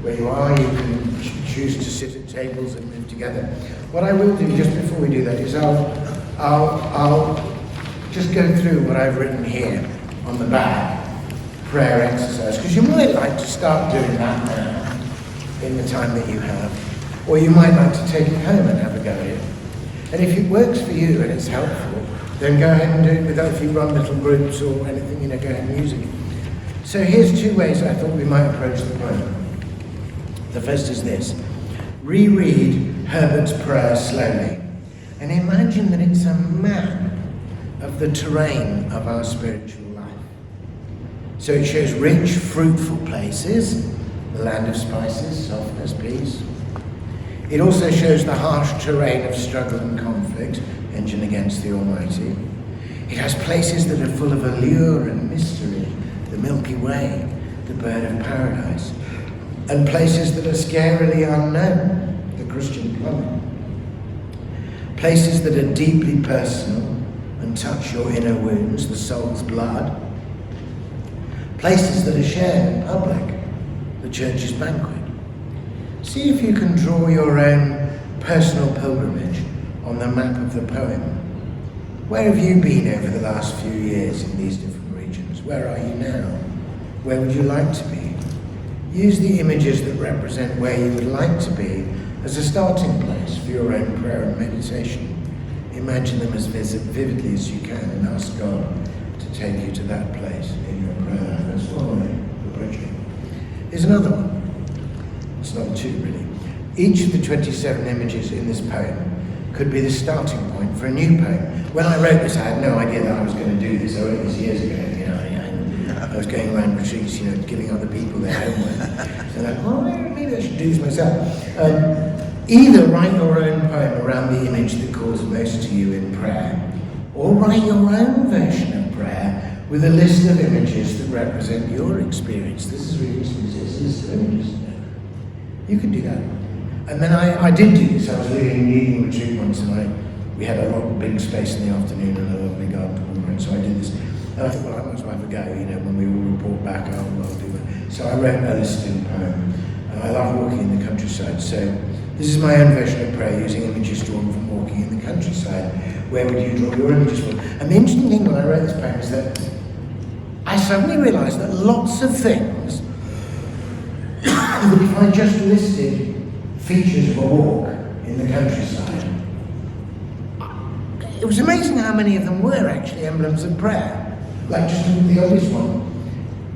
where you are. You can choose to sit at tables and move together. What I will do just before we do that is I'll just go through what I've written here on the back, prayer exercise, because you might like to start doing that now in the time that you have, or you might like to take it home and have a go at it. And if it works for you and it's helpful, then go ahead and do it without, if you run little groups or anything, go ahead and use it. So here's 2 ways I thought we might approach the poem. The first is this: reread Herbert's prayer slowly and imagine that it's a map of the terrain of our spiritual life. So it shows rich, fruitful places, the land of spices, softness, peace. It also shows the harsh terrain of struggle and conflict, engine against the Almighty. It has places that are full of allure and mystery, the Milky Way, the bird of paradise, and places that are scarily unknown, the Christian plummet. Places that are deeply personal and touch your inner wounds, the soul's blood. Places that are shared in public, the church's banquet. See if you can draw your own personal pilgrimage on the map of the poem. Where have you been over the last few years in these different regions? Where are you now? Where would you like to be? Use the images that represent where you would like to be as a starting place for your own prayer and meditation. Imagine them as vividly as you can and ask God to take you to that place in your prayer. That's one way of approaching it. Here's another one. It's not 2 really. Each of the 27 images in this poem could be the starting point for a new poem. When I wrote this, I had no idea that I was going to do this. I wrote this years ago. I was going around retreats, giving other people their homework. So maybe I should do this myself. Either write your own poem around the image that calls most to you in prayer, or write your own version of prayer with a list of images that represent your experience. This is really interesting. It's a list of images. You can do that. And then I did do this. I was leading a retreat once, and we had a lot of big space in the afternoon and a lovely garden pool, and so I did this. And I thought, well, I might as well have a go, when we all report back, I'll do it. So I wrote a listed poem, and I love walking in the countryside. So this is my own version of prayer, using images drawn from walking in the countryside. Where would you draw your images from? And the interesting thing when I wrote this poem is that I suddenly realised that lots of things that if I just listed features of a walk in the countryside, it was amazing how many of them were actually emblems of prayer. Like just the obvious one.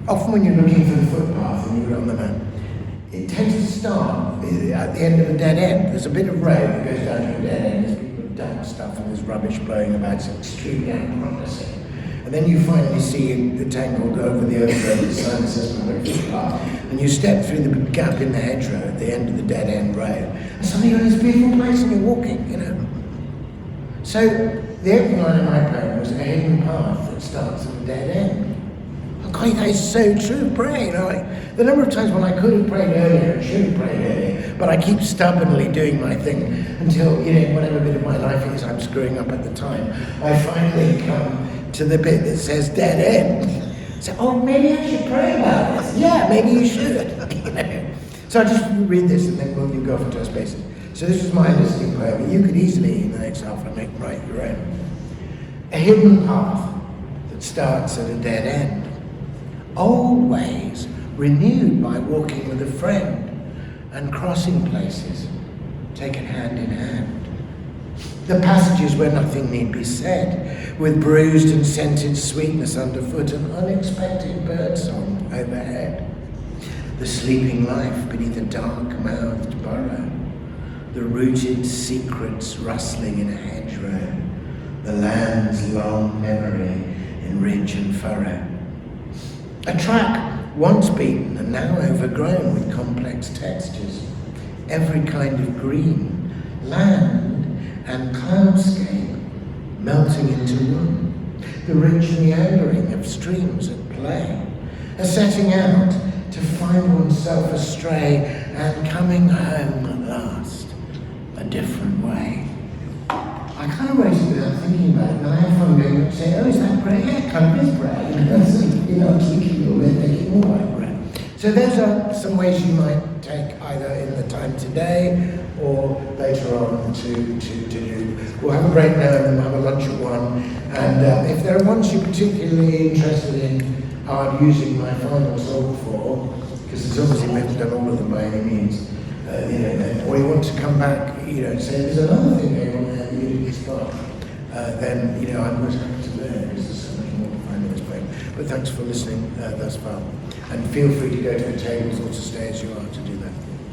Often when you're looking for the footpath and you're on the map, it tends to start at the end of a dead end. There's a bit of road that goes down to a dead end. There's people who dump stuff and there's rubbish blowing about. It's extremely unpromising. And then you finally see the tangled over the overgrown the sign that says public footpath, and you step through the gap in the hedgerow at the end of the dead end road, and suddenly you're in this beautiful place and you're walking, So the opening line of my poem was a hidden path that starts at the dead end. Oh God, that is so true of praying. The number of times when I could have prayed earlier and should have prayed earlier, but I keep stubbornly doing my thing until, whatever bit of my life it is I'm screwing up at the time, I finally come to the bit that says dead end. So, maybe I should pray about this. Yeah, maybe you should. So I just read this and then we'll go off into our spaces. So this is my listing poem. You could easily, in the next half, write your own. A hidden path that starts at a dead end. Old ways renewed by walking with a friend and crossing places taken hand in hand. The passages where nothing need be said, with bruised and scented sweetness underfoot and unexpected birdsong overhead. The sleeping life beneath a dark-mouthed burrow, the rooted secrets rustling in a hedgerow, the land's long memory in ridge and furrow. A track once beaten and now overgrown with complex textures, every kind of green, land and cloudscape melting into one, the rich meandering of streams at play, a setting out to find oneself astray and coming home at last, a different way. I kind of wrote it without thinking about it, and I have fun going up and saying, oh, is that bread? Yeah, it kind of is bread. Tweaking a little bit, making it more like bread. So those are some ways you might take either in the time today or later on to do. We'll have a break now and then we'll have a lunch at 1. And if there are ones you're particularly interested in using my final talk for, because it's obviously we haven't done all of them by any means, or you want to come back, and say there's another thing going on there that you didn't spot, then I'm most happy to learn because there's so much more to find in this break. But thanks for listening thus far, and feel free to go to the tables or to stay as you are to do that.